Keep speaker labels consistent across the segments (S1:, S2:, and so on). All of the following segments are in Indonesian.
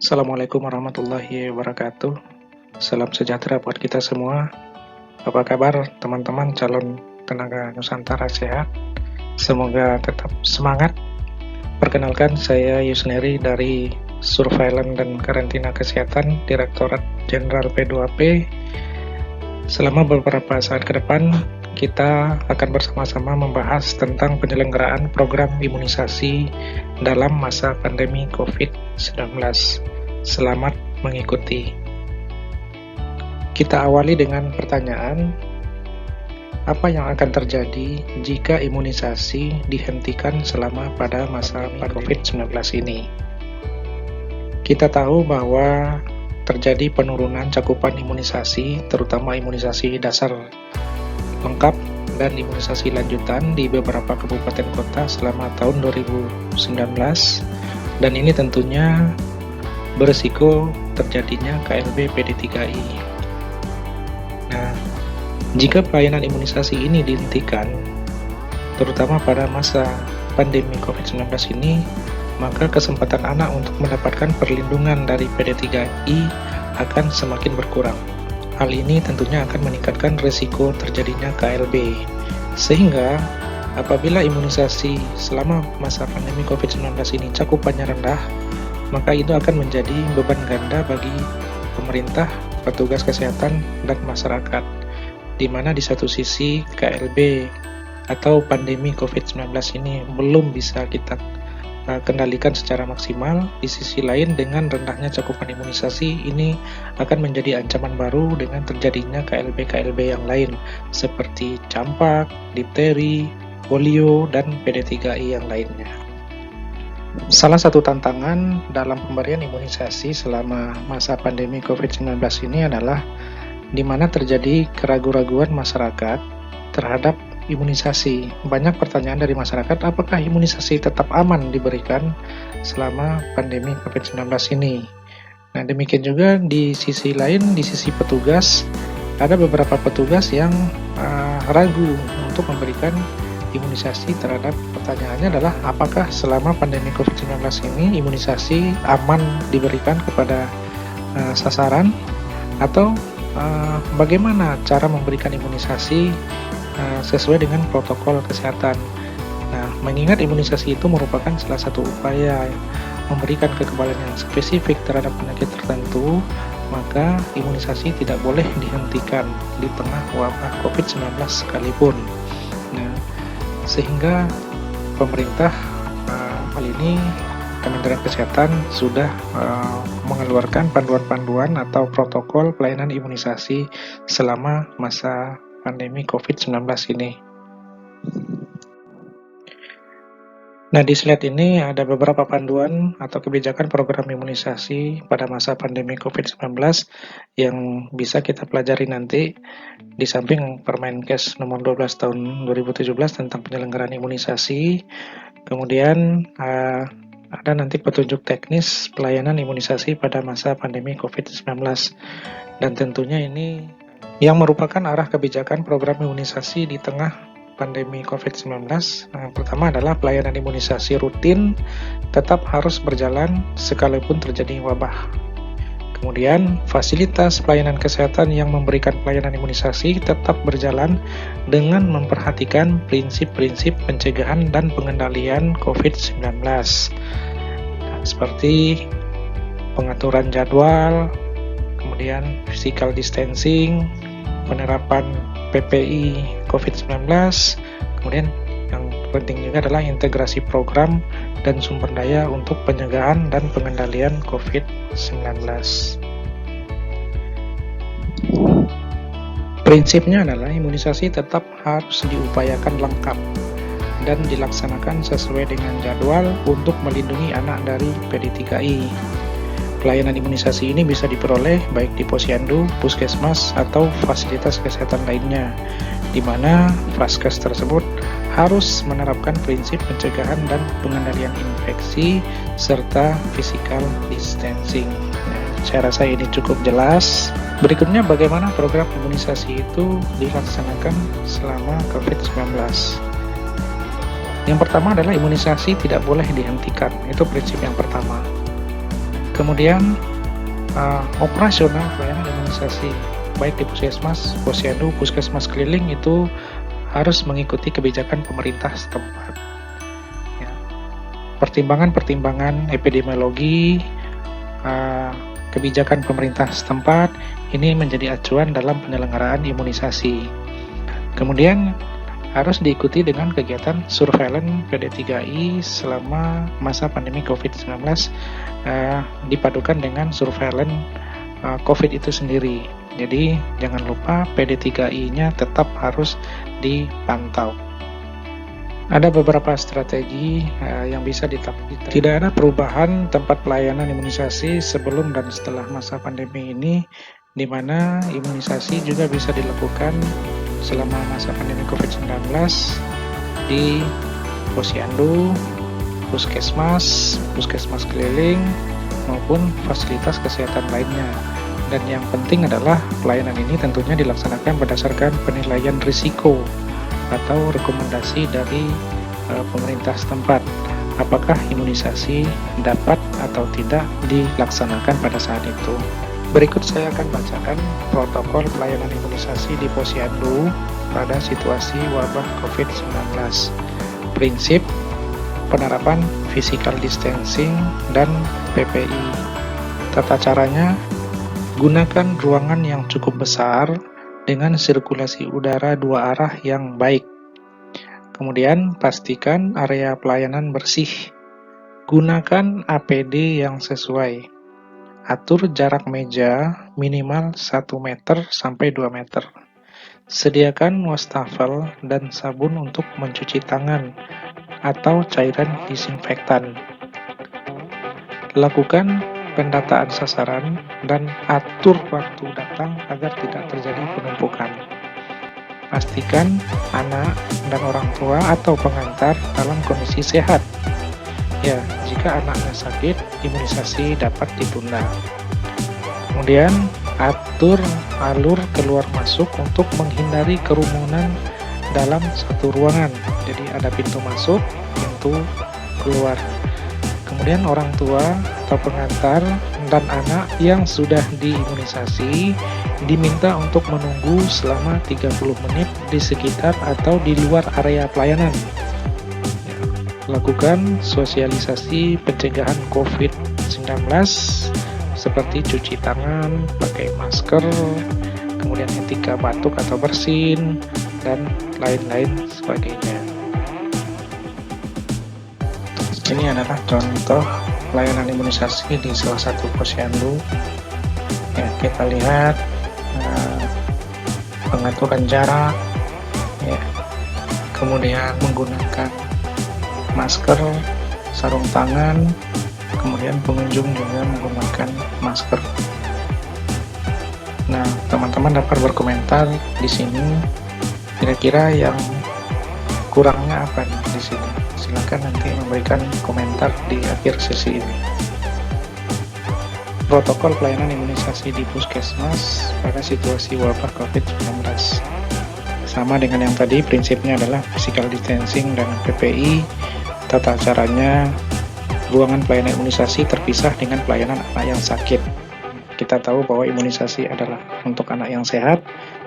S1: Assalamualaikum warahmatullahi wabarakatuh. Salam sejahtera buat kita semua. Apa kabar teman-teman calon tenaga Nusantara sehat? Semoga tetap semangat. Perkenalkan, saya Yusneri dari Surveillance dan Karantina Kesehatan Direktorat Jenderal P2P. Selama beberapa saat ke depan, kita akan bersama-sama membahas tentang penyelenggaraan program imunisasi dalam masa pandemi COVID-19. Selamat mengikuti. Kita awali dengan pertanyaan, apa yang akan terjadi jika imunisasi dihentikan selama pada masa COVID-19 ini? Kita tahu bahwa terjadi penurunan cakupan imunisasi, terutama imunisasi dasar lengkap dan imunisasi lanjutan di beberapa kabupaten kota selama tahun 2019, dan ini tentunya berisiko terjadinya KLB PD3I. Nah, jika pelayanan imunisasi ini dihentikan, terutama pada masa pandemi COVID-19 ini, maka kesempatan anak untuk mendapatkan perlindungan dari PD3I akan semakin berkurang. Hal ini tentunya akan meningkatkan risiko terjadinya KLB. Sehingga, apabila imunisasi selama masa pandemi COVID-19 ini cakupannya rendah, maka itu akan menjadi beban ganda bagi pemerintah, petugas kesehatan, dan masyarakat, di mana di satu sisi KLB atau pandemi COVID-19 ini belum bisa kita kendalikan secara maksimal. Di sisi lain, dengan rendahnya cakupan imunisasi ini akan menjadi ancaman baru dengan terjadinya KLB-KLB yang lain seperti campak, difteri, polio, dan PD3I yang lainnya. Salah satu tantangan dalam pemberian imunisasi selama masa pandemi COVID-19 ini adalah di mana terjadi keraguan-raguan masyarakat terhadap imunisasi. Banyak pertanyaan dari masyarakat, apakah imunisasi tetap aman diberikan selama pandemi COVID-19 ini? Nah, demikian juga di sisi lain, di sisi petugas, ada beberapa petugas yang ragu untuk memberikan imunisasi. Terhadap pertanyaannya adalah, apakah selama pandemi COVID-19 ini imunisasi aman diberikan kepada sasaran, atau bagaimana cara memberikan imunisasi sesuai dengan protokol kesehatan. Nah, mengingat imunisasi itu merupakan salah satu upaya memberikan kekebalan yang spesifik terhadap penyakit tertentu, maka imunisasi tidak boleh dihentikan di tengah wabah COVID-19 sekalipun. Nah, sehingga pemerintah hal ini Kementerian Kesehatan sudah mengeluarkan panduan-panduan atau protokol pelayanan imunisasi selama masa pandemi COVID-19 ini. Nah, di slide ini ada beberapa panduan atau kebijakan program imunisasi pada masa pandemi COVID-19 yang bisa kita pelajari nanti, di samping Permenkes nomor 12 tahun 2017 tentang penyelenggaraan imunisasi. Kemudian ada nanti petunjuk teknis pelayanan imunisasi pada masa pandemi COVID-19, dan tentunya ini yang merupakan arah kebijakan program imunisasi di tengah pandemi COVID-19. Yang pertama adalah pelayanan imunisasi rutin tetap harus berjalan sekalipun terjadi wabah. Kemudian, fasilitas pelayanan kesehatan yang memberikan pelayanan imunisasi tetap berjalan dengan memperhatikan prinsip-prinsip pencegahan dan pengendalian COVID-19, seperti pengaturan jadwal, kemudian physical distancing, penerapan PPI COVID-19, kemudian yang penting juga adalah integrasi program dan sumber daya untuk pencegahan dan pengendalian COVID-19. Prinsipnya adalah imunisasi tetap harus diupayakan lengkap dan dilaksanakan sesuai dengan jadwal untuk melindungi anak dari PD3I. Pelayanan imunisasi ini bisa diperoleh baik di posyandu, puskesmas, atau fasilitas kesehatan lainnya, di mana vaskes tersebut harus menerapkan prinsip pencegahan dan pengendalian infeksi serta physical distancing. Nah, saya rasa ini cukup jelas. Berikutnya, bagaimana program imunisasi itu dilaksanakan selama COVID-19. Yang pertama adalah imunisasi tidak boleh dihentikan. Itu prinsip yang pertama. Kemudian operasional pelayanan imunisasi baik di puskesmas, posyandu, puskesmas keliling itu harus mengikuti kebijakan pemerintah setempat. Ya. Pertimbangan-pertimbangan epidemiologi, kebijakan pemerintah setempat ini menjadi acuan dalam penyelenggaraan imunisasi. Kemudian harus diikuti dengan kegiatan surveillance PD3I selama masa pandemi COVID-19 dipadukan dengan surveillance COVID itu sendiri. Jadi jangan lupa PD3I-nya tetap harus dipantau. Ada beberapa strategi yang bisa ditaati. Tidak ada perubahan tempat pelayanan imunisasi sebelum dan setelah masa pandemi ini, di mana imunisasi juga bisa dilakukan selama masa pandemi COVID-19 di posyandu, puskesmas, puskesmas keliling, maupun fasilitas kesehatan lainnya. Dan yang penting adalah pelayanan ini tentunya dilaksanakan berdasarkan penilaian risiko atau rekomendasi dari pemerintah setempat. Apakah imunisasi dapat atau tidak dilaksanakan pada saat itu. Berikut saya akan bacakan protokol pelayanan imunisasi di posyandu pada situasi wabah COVID-19. Prinsip penerapan physical distancing dan PPI. Tata caranya, gunakan ruangan yang cukup besar dengan sirkulasi udara dua arah yang baik. Kemudian pastikan area pelayanan bersih. Gunakan APD yang sesuai. Atur jarak meja minimal 1 meter sampai 2 meter. Sediakan wastafel dan sabun untuk mencuci tangan atau cairan disinfektan. Lakukan pendataan sasaran dan atur waktu datang agar tidak terjadi penumpukan. Pastikan anak dan orang tua atau pengantar dalam kondisi sehat. Ya, jika anaknya sakit, imunisasi dapat ditunda. Kemudian, atur alur keluar masuk untuk menghindari kerumunan dalam satu ruangan. Jadi ada pintu masuk, pintu keluar. Kemudian orang tua atau pengantar dan anak yang sudah diimunisasi diminta untuk menunggu selama 30 menit di sekitar atau di luar area pelayanan. Lakukan sosialisasi pencegahan COVID-19 seperti cuci tangan, pakai masker, kemudian etika batuk atau bersin, dan lain-lain sebagainya. Ini adalah contoh pelayanan imunisasi di salah satu posyandu. Ya, kita lihat pengaturan jarak, ya, kemudian menggunakan masker, sarung tangan, kemudian pengunjung juga menggunakan masker. Nah, teman-teman dapat berkomentar di sini. Kira-kira yang kurangnya apa nih di sini? Silakan nanti memberikan komentar di akhir sesi ini. Protokol pelayanan imunisasi di puskesmas pada situasi wabah COVID-19. Sama dengan yang tadi, prinsipnya adalah physical distancing dan PPI. Tata caranya, ruangan pelayanan imunisasi terpisah dengan pelayanan anak yang sakit. Kita tahu bahwa imunisasi adalah untuk anak yang sehat,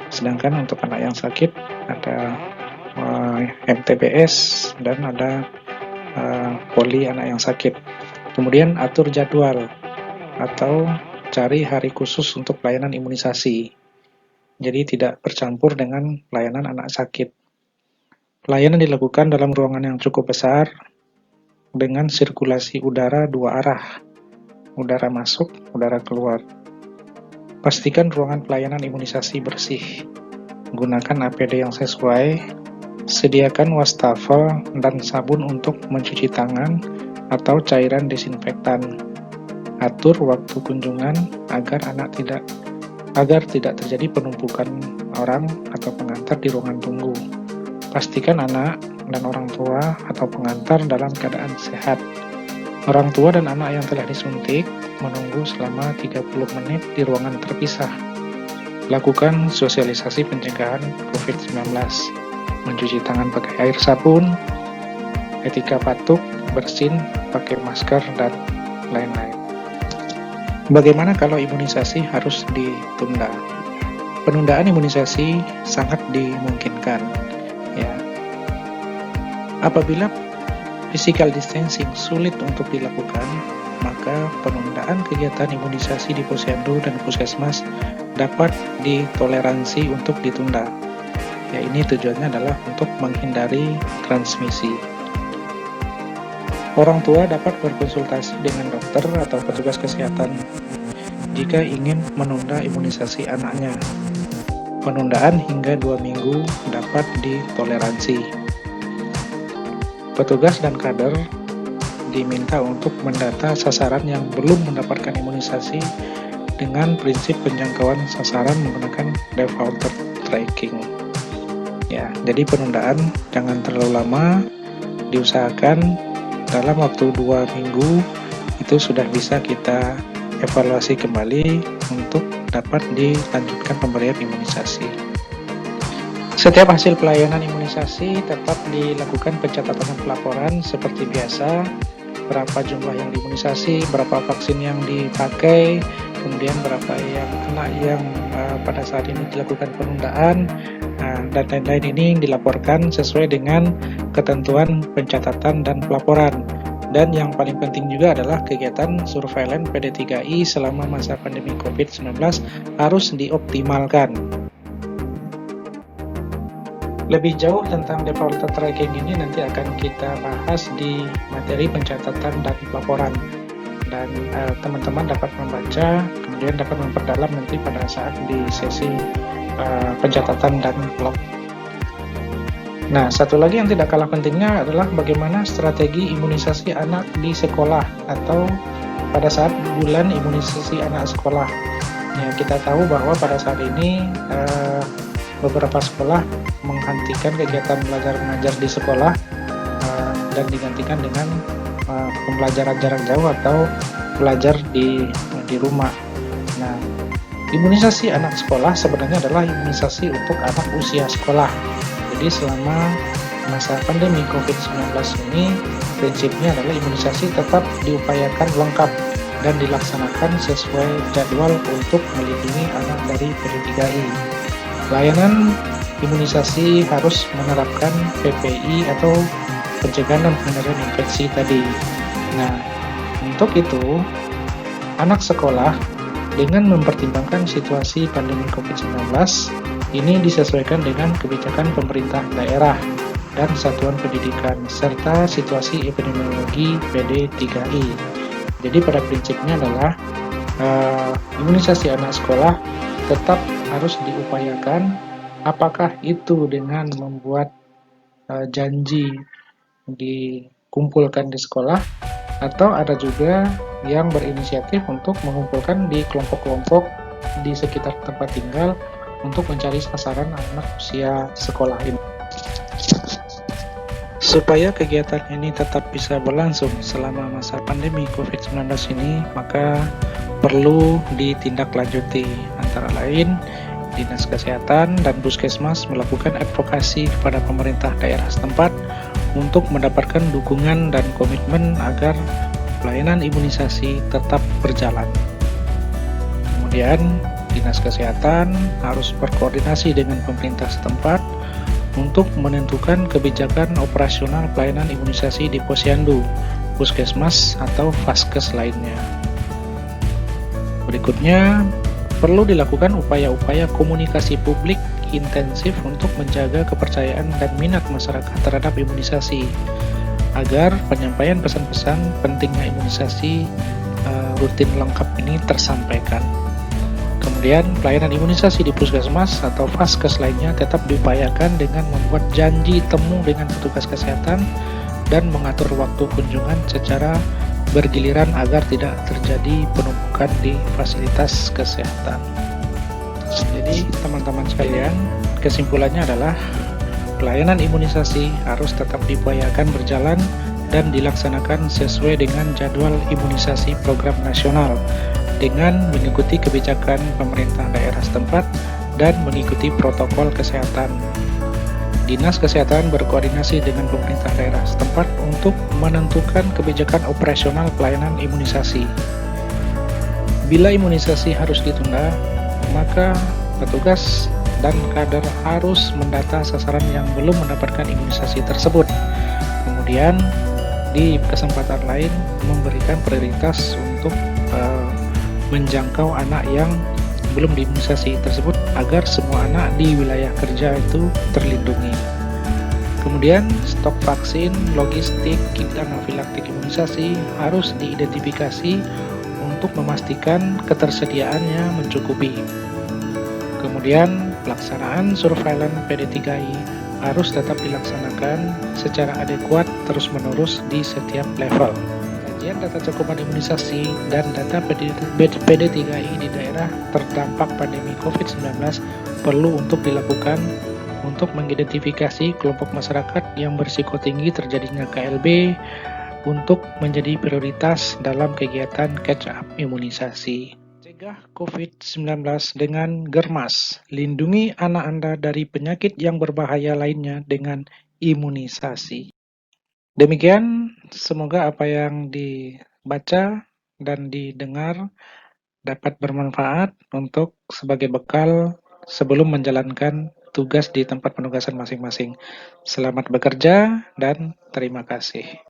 S1: sedangkan untuk anak yang sakit ada MTBS dan ada poli anak yang sakit. Kemudian atur jadwal atau cari hari khusus untuk pelayanan imunisasi. Jadi tidak bercampur dengan pelayanan anak sakit. Pelayanan dilakukan dalam ruangan yang cukup besar dengan sirkulasi udara dua arah, udara masuk, udara keluar. Pastikan ruangan pelayanan imunisasi bersih. Gunakan APD yang sesuai. Sediakan wastafel dan sabun untuk mencuci tangan atau cairan disinfektan. Atur waktu kunjungan agar tidak terjadi penumpukan orang atau pengantar di ruangan tunggu. Pastikan anak dan orang tua atau pengantar dalam keadaan sehat. Orang tua dan anak yang telah disuntik menunggu selama 30 menit di ruangan terpisah. Lakukan sosialisasi pencegahan COVID-19. Mencuci tangan pakai air sabun, etika batuk, bersin, pakai masker, dan lain-lain. Bagaimana kalau imunisasi harus ditunda? Penundaan imunisasi sangat dimungkinkan. Ya, apabila physical distancing sulit untuk dilakukan, maka penundaan kegiatan imunisasi di posyandu dan puskesmas dapat ditoleransi untuk ditunda. Ya, ini tujuannya adalah untuk menghindari transmisi. Orang tua dapat berkonsultasi dengan dokter atau petugas kesehatan jika ingin menunda imunisasi anaknya. Penundaan hingga 2 minggu dapat ditoleransi. Petugas dan kader diminta untuk mendata sasaran yang belum mendapatkan imunisasi dengan prinsip penjangkauan sasaran menggunakan defaulter tracking. Ya, jadi penundaan jangan terlalu lama, diusahakan dalam waktu 2 minggu itu sudah bisa kita evaluasi kembali untuk dapat dilanjutkan pemberian imunisasi. Setiap hasil pelayanan imunisasi tetap dilakukan pencatatan dan pelaporan seperti biasa, berapa jumlah yang diimunisasi, berapa vaksin yang dipakai, kemudian berapa anak yang pada saat ini dilakukan penundaan, dan lain-lain ini dilaporkan sesuai dengan ketentuan pencatatan dan pelaporan. Dan yang paling penting juga adalah kegiatan surveillance PD3I selama masa pandemi COVID-19 harus dioptimalkan. Lebih jauh tentang defaulter tracking ini nanti akan kita bahas di materi pencatatan dan pelaporan. Dan teman-teman dapat membaca, kemudian dapat memperdalam nanti pada saat di sesi pencatatan dan pelaporan. Nah, satu lagi yang tidak kalah pentingnya adalah bagaimana strategi imunisasi anak di sekolah atau pada saat bulan imunisasi anak sekolah. Ya, kita tahu bahwa pada saat ini beberapa sekolah menghentikan kegiatan belajar mengajar di sekolah dan digantikan dengan pembelajaran jarak jauh atau belajar di rumah. Nah, imunisasi anak sekolah sebenarnya adalah imunisasi untuk anak usia sekolah. Jadi selama masa pandemi COVID-19 ini, prinsipnya adalah imunisasi tetap diupayakan lengkap dan dilaksanakan sesuai jadwal untuk melindungi anak dari PD3I. Layanan imunisasi harus menerapkan PPI atau pencegahan dan pengendalian infeksi tadi. Nah, untuk itu, anak sekolah dengan mempertimbangkan situasi pandemi COVID-19, ini disesuaikan dengan kebijakan pemerintah daerah dan satuan pendidikan, serta situasi epidemiologi PD3I. Jadi pada prinsipnya adalah imunisasi anak sekolah tetap harus diupayakan, apakah itu dengan membuat janji dikumpulkan di sekolah, atau ada juga yang berinisiatif untuk mengumpulkan di kelompok-kelompok di sekitar tempat tinggal untuk mencari sasaran anak usia sekolah ini. Supaya kegiatan ini tetap bisa berlangsung selama masa pandemi COVID-19 ini, maka perlu ditindaklanjuti. Antara lain, Dinas Kesehatan dan Puskesmas melakukan advokasi kepada pemerintah daerah setempat untuk mendapatkan dukungan dan komitmen agar pelayanan imunisasi tetap berjalan. Kemudian, Dinas Kesehatan harus berkoordinasi dengan pemerintah setempat untuk menentukan kebijakan operasional pelayanan imunisasi di posyandu, puskesmas, atau vaskes lainnya. Berikutnya, perlu dilakukan upaya-upaya komunikasi publik intensif untuk menjaga kepercayaan dan minat masyarakat terhadap imunisasi, agar penyampaian pesan-pesan pentingnya imunisasi rutin lengkap ini tersampaikan. Kemudian, pelayanan imunisasi di puskesmas atau vaskes lainnya tetap diupayakan dengan membuat janji temu dengan petugas kesehatan dan mengatur waktu kunjungan secara bergiliran agar tidak terjadi penumpukan di fasilitas kesehatan. Jadi, teman-teman sekalian, kesimpulannya adalah pelayanan imunisasi harus tetap diupayakan berjalan dan dilaksanakan sesuai dengan jadwal imunisasi program nasional dengan mengikuti kebijakan pemerintah daerah setempat dan mengikuti protokol kesehatan. Dinas Kesehatan berkoordinasi dengan pemerintah daerah setempat untuk menentukan kebijakan operasional pelayanan imunisasi. Bila imunisasi harus ditunda, maka petugas dan kader harus mendata sasaran yang belum mendapatkan imunisasi tersebut. Kemudian di kesempatan lain memberikan prioritas untuk menjangkau anak yang belum diimunisasi tersebut agar semua anak di wilayah kerja itu terlindungi. Kemudian stok vaksin, logistik, kit anafilaktik imunisasi harus diidentifikasi untuk memastikan ketersediaannya mencukupi. Kemudian pelaksanaan surveillance PD3I harus tetap dilaksanakan secara adekuat terus-menerus di setiap level. Kajian data cakupan imunisasi dan data PD3I di daerah terdampak pandemi COVID-19 perlu untuk dilakukan untuk mengidentifikasi kelompok masyarakat yang berisiko tinggi terjadinya KLB untuk menjadi prioritas dalam kegiatan catch-up imunisasi. Cegah COVID-19 dengan Germas. Lindungi anak Anda dari penyakit yang berbahaya lainnya dengan imunisasi. Demikian, semoga apa yang dibaca dan didengar dapat bermanfaat untuk sebagai bekal sebelum menjalankan tugas di tempat penugasan masing-masing. Selamat bekerja dan terima kasih.